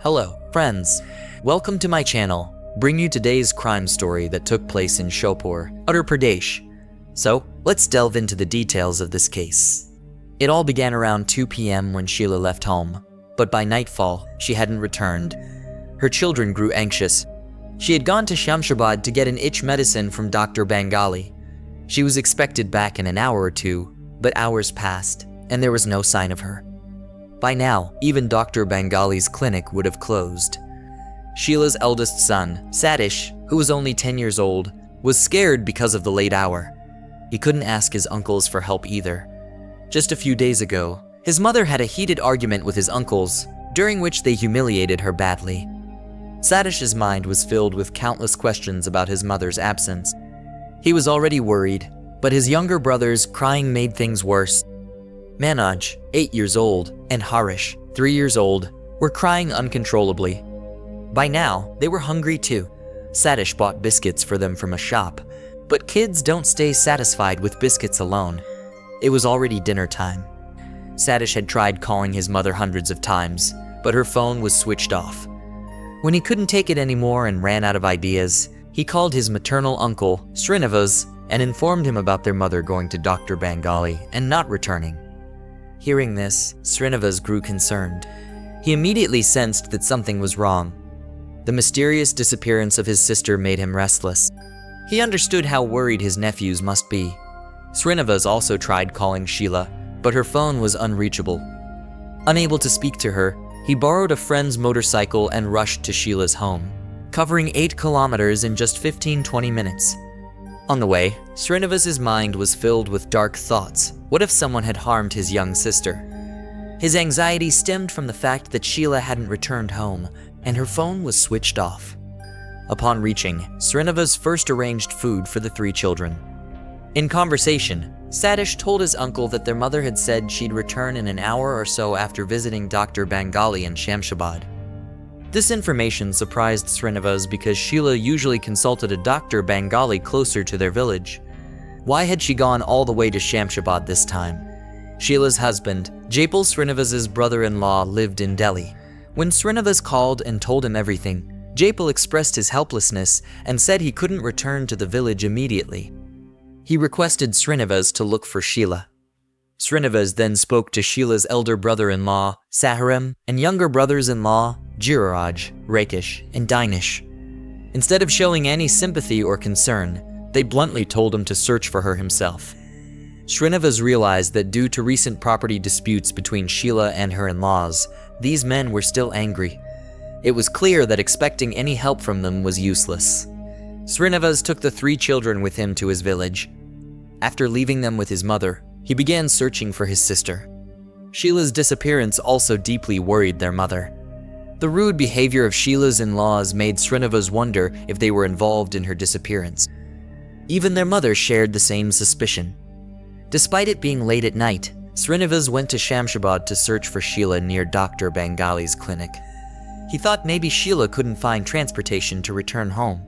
Hello, friends. Welcome to my channel. Bring you today's crime story that took place in Shahpur, Uttar Pradesh. So, let's delve into the details of this case. It all began around 2 p.m. when Sheela left home, but by nightfall, she hadn't returned. Her children grew anxious. She had gone to Shamshabad to get an itch medicine from Dr. Bengali. She was expected back in an hour or two, but hours passed, and there was no sign of her. By now, even Dr. Bengali's clinic would have closed. Sheela's eldest son, Satish, who was only 10 years old, was scared because of the late hour. He couldn't ask his uncles for help either. Just a few days ago, his mother had a heated argument with his uncles, during which they humiliated her badly. Satish's mind was filled with countless questions about his mother's absence. He was already worried, but his younger brothers crying made things worse. Manoj, 8 years old, and Harish, 3 years old, were crying uncontrollably. By now, they were hungry too. Satish bought biscuits for them from a shop, but kids don't stay satisfied with biscuits alone. It was already dinner time. Satish had tried calling his mother hundreds of times, but her phone was switched off. When he couldn't take it anymore and ran out of ideas, he called his maternal uncle, Srinivas, and informed him about their mother going to Dr. Bengali and not returning. Hearing this, Srinivas grew concerned. He immediately sensed that something was wrong. The mysterious disappearance of his sister made him restless. He understood how worried his nephews must be. Srinivas also tried calling Sheela, but her phone was unreachable. Unable to speak to her, he borrowed a friend's motorcycle and rushed to Sheela's home, covering 8 kilometers in just 15-20 minutes. On the way, Srinivas's mind was filled with dark thoughts. What if someone had harmed his young sister? His anxiety stemmed from the fact that Sheela hadn't returned home, and her phone was switched off. Upon reaching, Srinivas first arranged food for the 3 children. In conversation, Satish told his uncle that their mother had said she'd return in an hour or so after visiting Dr. Bengali in Shamshabad. This information surprised Srinivas because Sheela usually consulted a Dr. Bengali closer to their village. Why had she gone all the way to Shamshabad this time? Sheela's husband, Jaipal Srinivas's brother-in-law, lived in Delhi. When Srinivas called and told him everything, Jaipal expressed his helplessness and said he couldn't return to the village immediately. He requested Srinivas to look for Sheela. Srinivas then spoke to Sheela's elder brother-in-law, Saharam, and younger brothers-in-law, Giraraj, Rakesh, and Dinesh. Instead of showing any sympathy or concern, they bluntly told him to search for her himself. Srinivas realized that due to recent property disputes between Sheela and her in-laws, these men were still angry. It was clear that expecting any help from them was useless. Srinivas took the 3 children with him to his village. After leaving them with his mother, he began searching for his sister. Sheela's disappearance also deeply worried their mother. The rude behavior of Sheela's in-laws made Srinivas wonder if they were involved in her disappearance. Even their mother shared the same suspicion. Despite it being late at night, Srinivas went to Shamshabad to search for Sheela near Dr. Bengali's clinic. He thought maybe Sheela couldn't find transportation to return home.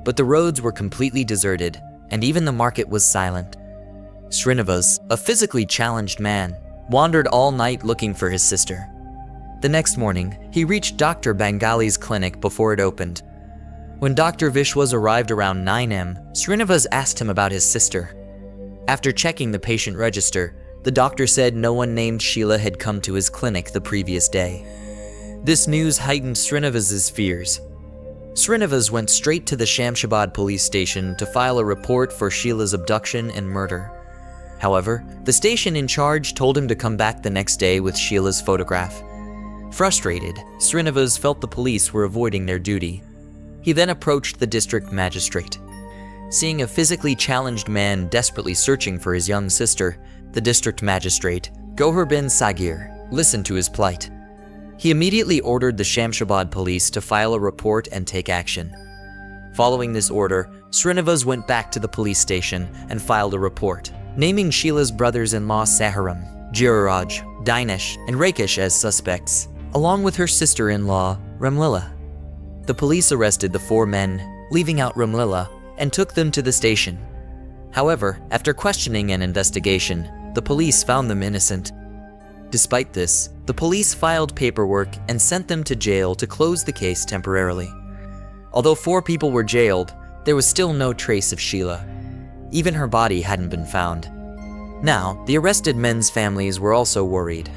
But the roads were completely deserted, and even the market was silent. Srinivas, a physically challenged man, wandered all night looking for his sister. The next morning, he reached Dr. Bengali's clinic before it opened. When Dr. Vishwas arrived around 9 am, Srinivas asked him about his sister. After checking the patient register, the doctor said no one named Sheela had come to his clinic the previous day. This news heightened Srinivas's fears. Srinivas went straight to the Shamshabad police station to file a report for Sheela's abduction and murder. However, the station in charge told him to come back the next day with Sheela's photograph. Frustrated, Srinivas felt the police were avoiding their duty. He then approached the district magistrate. Seeing a physically challenged man desperately searching for his young sister, the district magistrate, Gohar bin Sagir, listened to his plight. He immediately ordered the Shamshabad police to file a report and take action. Following this order, Srinivas went back to the police station and filed a report, naming Sheela's brothers-in-law Saharam, Giraraj, Dinesh, and Rakesh as suspects, along with her sister-in-law, Ramlila. The police arrested the 4 men, leaving out Ramlila, and took them to the station. However, after questioning and investigation, the police found them innocent. Despite this, the police filed paperwork and sent them to jail to close the case temporarily. Although 4 people were jailed, there was still no trace of Sheela. Even her body hadn't been found. Now, the arrested men's families were also worried.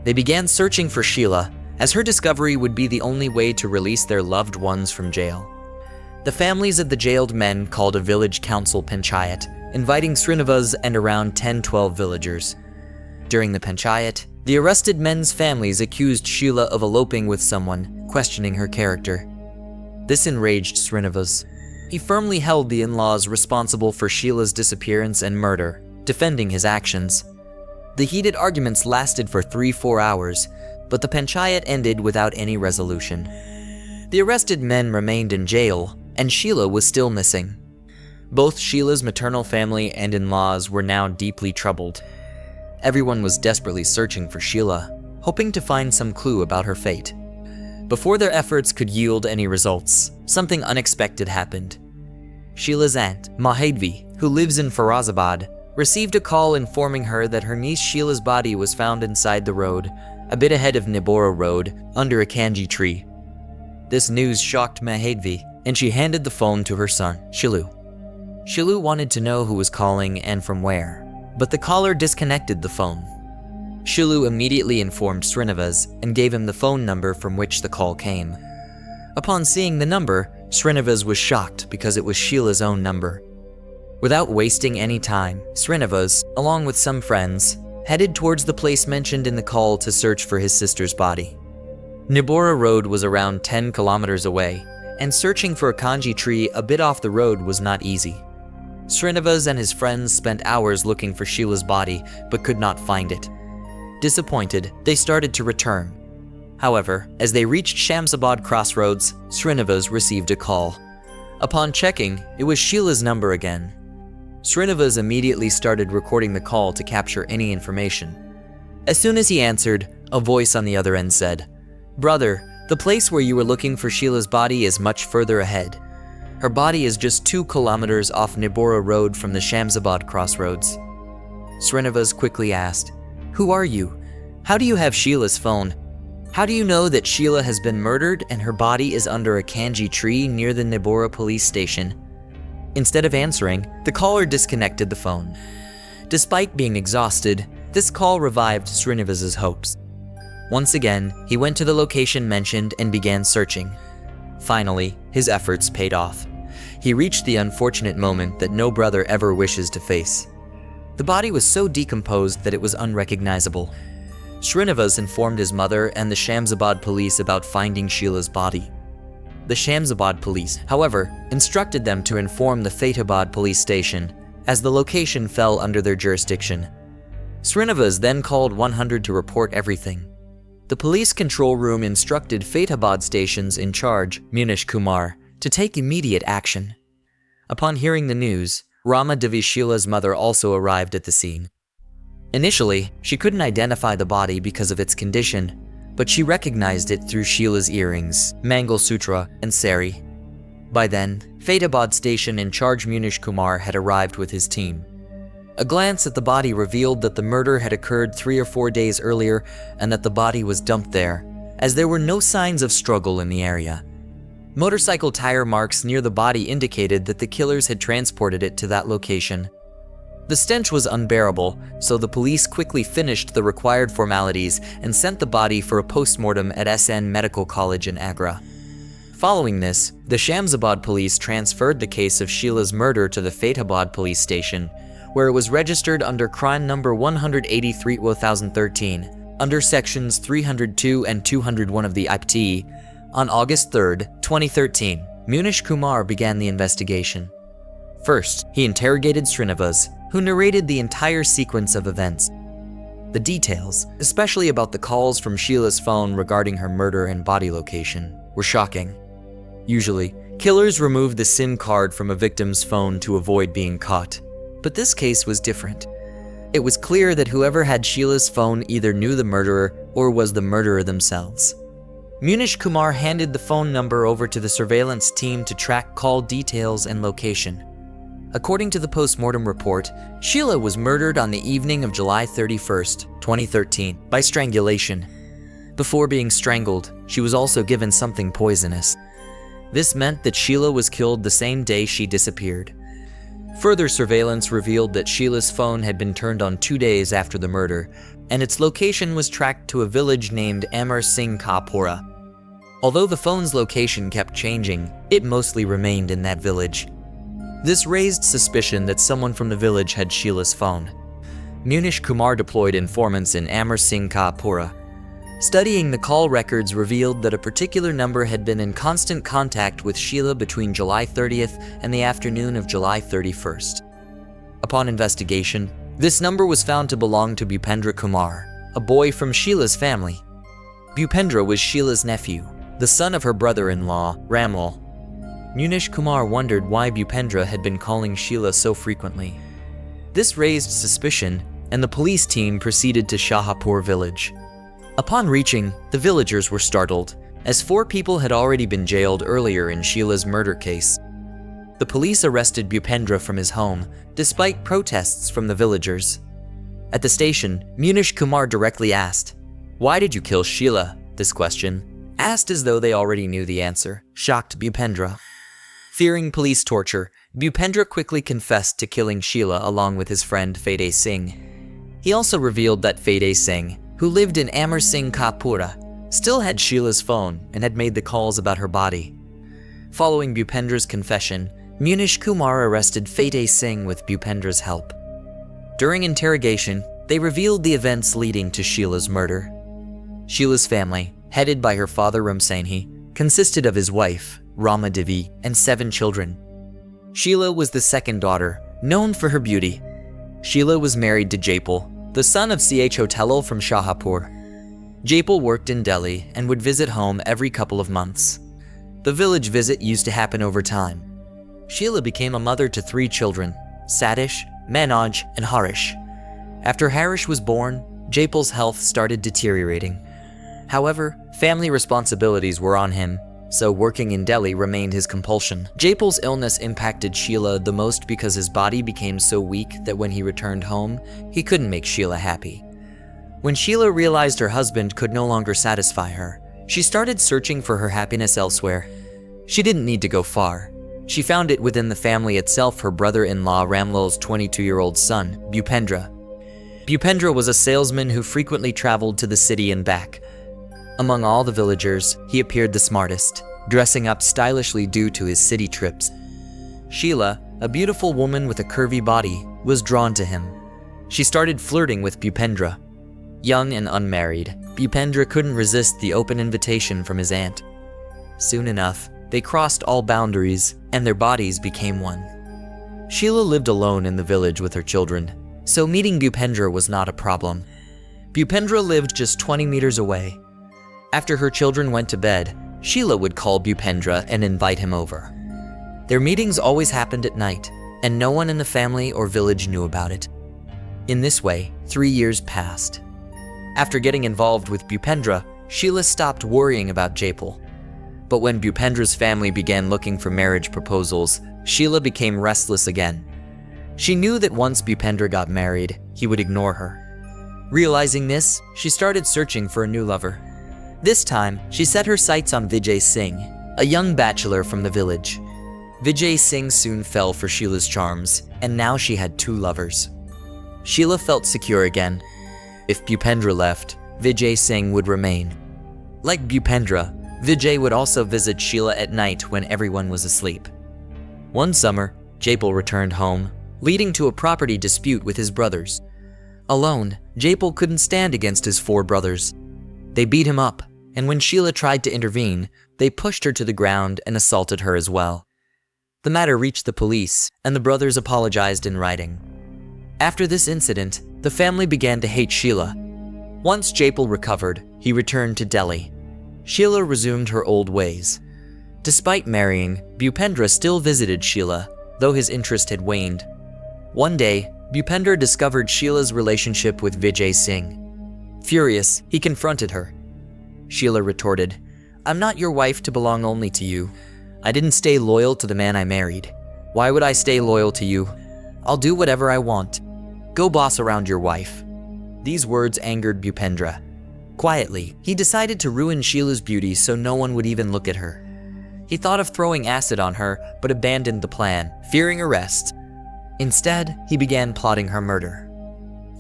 They began searching for Sheela, as her discovery would be the only way to release their loved ones from jail. The families of the jailed men called a village council panchayat, inviting Srinivas and around 10-12 villagers. During the panchayat, the arrested men's families accused Sheela of eloping with someone, questioning her character. This enraged Srinivas. He firmly held the in-laws responsible for Sheela's disappearance and murder, defending his actions. The heated arguments lasted for 3-4 hours, but the panchayat ended without any resolution. The arrested men remained in jail, and Sheela was still missing. Both Sheela's maternal family and in-laws were now deeply troubled. Everyone was desperately searching for Sheela, hoping to find some clue about her fate. Before their efforts could yield any results, something unexpected happened. Sheela's aunt, Mahadvi, who lives in Farazabad, received a call informing her that her niece Sheela's body was found inside the road, a bit ahead of Nibora Road, under a kanji tree. This news shocked Mahadvi, and she handed the phone to her son, Shilu. Shilu wanted to know who was calling and from where, but the caller disconnected the phone. Shilu immediately informed Srinivas and gave him the phone number from which the call came. Upon seeing the number, Srinivas was shocked because it was Sheela's own number. Without wasting any time, Srinivas, along with some friends, headed towards the place mentioned in the call to search for his sister's body. Nibora Road was around 10 kilometers away, and searching for a kanji tree a bit off the road was not easy. Srinivas and his friends spent hours looking for Sheela's body, but could not find it. Disappointed, they started to return. However, as they reached Shamsabad crossroads, Srinivas received a call. Upon checking, it was Sheela's number again. Srinivas immediately started recording the call to capture any information. As soon as he answered, a voice on the other end said, "Brother, the place where you were looking for Sheela's body is much further ahead. Her body is just 2 kilometers off Nibora Road from the Shamsabad crossroads." Srinivas quickly asked, "Who are you? How do you have Sheela's phone? How do you know that Sheela has been murdered and her body is under a kanji tree near the Nibora police station?" Instead of answering, the caller disconnected the phone. Despite being exhausted, this call revived Srinivas's hopes. Once again, he went to the location mentioned and began searching. Finally, his efforts paid off. He reached the unfortunate moment that no brother ever wishes to face. The body was so decomposed that it was unrecognizable. Srinivas informed his mother and the Shamsabad police about finding Sheela's body. The Shamsabad police, however, instructed them to inform the Fatabad police station, as the location fell under their jurisdiction. Srinivas then called 100 to report everything. The police control room instructed Fatabad station's in charge, Munish Kumar, to take immediate action. Upon hearing the news, Rama Devi Sheela's mother also arrived at the scene. Initially, she couldn't identify the body because of its condition, but she recognized it through Sheela's earrings, Mangal Sutra, and sari. By then, Fatabad station in charge Munish Kumar had arrived with his team. A glance at the body revealed that the murder had occurred 3 or 4 days earlier and that the body was dumped there, as there were no signs of struggle in the area. Motorcycle tire marks near the body indicated that the killers had transported it to that location. The stench was unbearable, so the police quickly finished the required formalities and sent the body for a postmortem at SN Medical College in Agra. Following this, the Shamsabad police transferred the case of Sheela's murder to the Fatabad police station, where it was registered under crime number 183/2013, under sections 302 and 201 of the IPT. On August 3, 2013, Munish Kumar began the investigation. First, he interrogated Srinivas, who narrated the entire sequence of events. The details, especially about the calls from Sheela's phone regarding her murder and body location, were shocking. Usually, killers removed the SIM card from a victim's phone to avoid being caught. But this case was different. It was clear that whoever had Sheela's phone either knew the murderer or was the murderer themselves. Munish Kumar handed the phone number over to the surveillance team to track call details and location. According to the post-mortem report, Sheela was murdered on the evening of July 31st, 2013, by strangulation. Before being strangled, she was also given something poisonous. This meant that Sheela was killed the same day she disappeared. Further surveillance revealed that Sheila's phone had been turned on 2 days after the murder, and its location was tracked to a village named Amar Singh Kapura. Although the phone's location kept changing, it mostly remained in that village. This raised suspicion that someone from the village had Sheila's phone. Munish Kumar deployed informants in Amar Singh Kapura. Studying the call records revealed that a particular number had been in constant contact with Sheela between July 30th and the afternoon of July 31st. Upon investigation, this number was found to belong to Bhupendra Kumar, a boy from Sheila's family. Bhupendra was Sheila's nephew, the son of her brother-in-law, Ramlal. Munish Kumar wondered why Bhupendra had been calling Sheela so frequently. This raised suspicion, and the police team proceeded to Shahpur village. Upon reaching, the villagers were startled, as 4 people had already been jailed earlier in Sheila's murder case. The police arrested Bhupendra from his home, despite protests from the villagers. At the station, Munish Kumar directly asked, "Why did you kill Sheela?" This question, asked as though they already knew the answer, shocked Bhupendra. Fearing police torture, Bhupendra quickly confessed to killing Sheela along with his friend Fede Singh. He also revealed that Fede Singh, who lived in Amar Singh Kapura, still had Sheila's phone and had made the calls about her body. Following Bhupendra's confession, Munish Kumar arrested Fede Singh with Bhupendra's help. During interrogation, they revealed the events leading to Sheila's murder. Sheila's family, headed by her father Ramsainhi, consisted of his wife, Rama Devi, and 7 children. Sheela was the second daughter, known for her beauty. Sheela was married to Jaipal, the son of C.H. Hotelal from Shahpur. Jaipal worked in Delhi and would visit home every couple of months. The village visit used to happen over time. Sheela became a mother to 3 children, Satish, Manoj, and Harish. After Harish was born, Jaipal's health started deteriorating. However, family responsibilities were on him, so working in Delhi remained his compulsion. Jaipal's illness impacted Sheela the most because his body became so weak that when he returned home, he couldn't make Sheela happy. When Sheela realized her husband could no longer satisfy her, she started searching for her happiness elsewhere. She didn't need to go far. She found it within the family itself. Her brother-in-law Ramlal's 22-year-old son, Bhupendra. Bhupendra was a salesman who frequently traveled to the city and back. Among all the villagers, he appeared the smartest, dressing up stylishly due to his city trips. Sheela, a beautiful woman with a curvy body, was drawn to him. She started flirting with Bhupendra. Young and unmarried, Bhupendra couldn't resist the open invitation from his aunt. Soon enough, they crossed all boundaries, and their bodies became one. Sheela lived alone in the village with her children, so meeting Bhupendra was not a problem. Bhupendra lived just 20 meters away. After her children went to bed, Sheela would call Bhupendra and invite him over. Their meetings always happened at night, and no one in the family or village knew about it. In this way, 3 years passed. After getting involved with Bhupendra, Sheela stopped worrying about Jaipal. But when Bhupendra's family began looking for marriage proposals, Sheela became restless again. She knew that once Bhupendra got married, he would ignore her. Realizing this, she started searching for a new lover. This time, she set her sights on Vijay Singh, a young bachelor from the village. Vijay Singh soon fell for Sheila's charms, and now she had 2 lovers. Sheela felt secure again. If Bhupendra left, Vijay Singh would remain. Like Bhupendra, Vijay would also visit Sheela at night when everyone was asleep. One summer, Jaipal returned home, leading to a property dispute with his brothers. Alone, Jaipal couldn't stand against his 4 brothers. They beat him up, and when Sheela tried to intervene, they pushed her to the ground and assaulted her as well. The matter reached the police, and the brothers apologized in writing. After this incident, the family began to hate Sheela. Once Jaipal recovered, he returned to Delhi. Sheela resumed her old ways. Despite marrying, Bhupendra still visited Sheela, though his interest had waned. One day, Bhupendra discovered Sheila's relationship with Vijay Singh. Furious, he confronted her. Sheela retorted, "I'm not your wife to belong only to you. I didn't stay loyal to the man I married. Why would I stay loyal to you? I'll do whatever I want. Go boss around your wife." These words angered Bhupendra. Quietly, he decided to ruin Sheela's beauty so no one would even look at her. He thought of throwing acid on her, but abandoned the plan, fearing arrest. Instead, he began plotting her murder.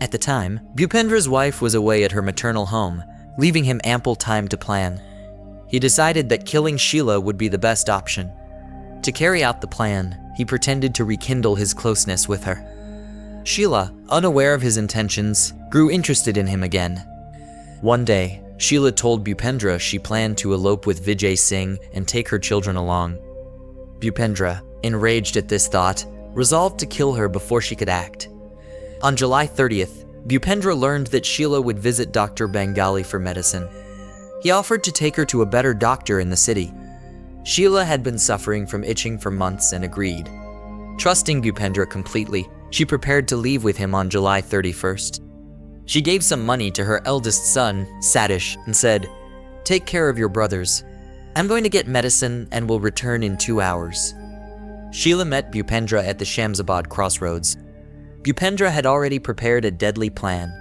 At the time, Bhupendra's wife was away at her maternal home, leaving him ample time to plan. He decided that killing Sheela would be the best option. To carry out the plan, he pretended to rekindle his closeness with her. Sheela, unaware of his intentions, grew interested in him again. One day, Sheela told Bhupendra she planned to elope with Vijay Singh and take her children along. Bhupendra, enraged at this thought, resolved to kill her before she could act. On July 30th, Bhupendra learned that Sheela would visit Dr. Bengali for medicine. He offered to take her to a better doctor in the city. Sheela had been suffering from itching for months and agreed. Trusting Bhupendra completely, she prepared to leave with him on July 31st. She gave some money to her eldest son, Satish, and said, "Take care of your brothers. I'm going to get medicine and will return in 2 hours." Sheela met Bhupendra at the Shamsabad crossroads. Bhupendra had already prepared a deadly plan.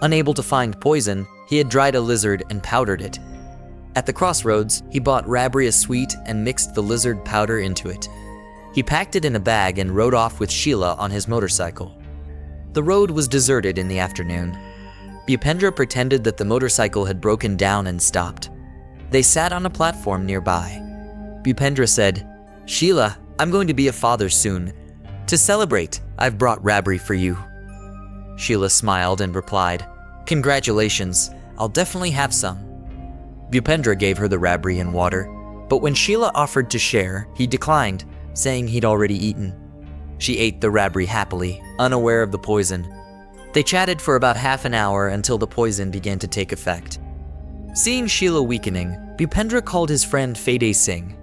Unable to find poison, he had dried a lizard and powdered it. At the crossroads, he bought rabri sweet and mixed the lizard powder into it. He packed it in a bag and rode off with Sheela on his motorcycle. The road was deserted in the afternoon. Bhupendra pretended that the motorcycle had broken down and stopped. They sat on a platform nearby. Bhupendra said, "Sheela, I'm going to be a father soon. To celebrate, I've brought rabri for you." Sheela smiled and replied, "Congratulations, I'll definitely have some." Bhupendra gave her the rabri and water, but when Sheela offered to share, he declined, saying he'd already eaten. She ate the rabri happily, unaware of the poison. They chatted for about half an hour until the poison began to take effect. Seeing Sheela weakening, Bhupendra called his friend Fede Singh.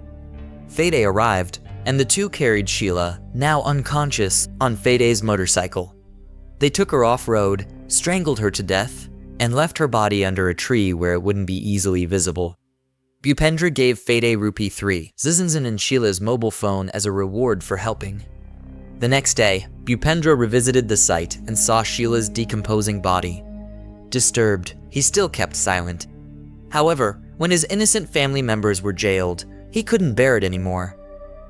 Fede arrived, and the two carried Sheela, now unconscious, on Fede's motorcycle. They took her off-road, strangled her to death, and left her body under a tree where it wouldn't be easily visible. Bhupendra gave Fede rupee 3 Zizanzan and Sheela's mobile phone as a reward for helping. The next day, Bhupendra revisited the site and saw Sheela's decomposing body. Disturbed, he still kept silent. However, when his innocent family members were jailed, he couldn't bear it anymore.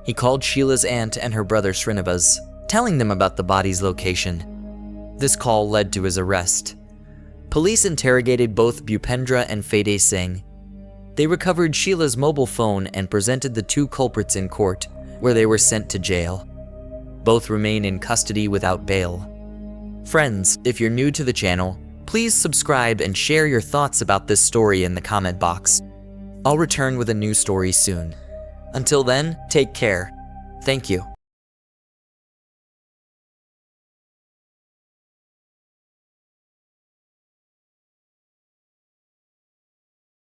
He called Sheela's aunt and her brother Srinivas, telling them about the body's location. This call led to his arrest. Police interrogated both Bhupendra and Fede Singh. They recovered Sheela's mobile phone and presented the two culprits in court, where they were sent to jail. Both remain in custody without bail. Friends, if you're new to the channel, please subscribe and share your thoughts about this story in the comment box. I'll return with a new story soon. Until then, take care. Thank you.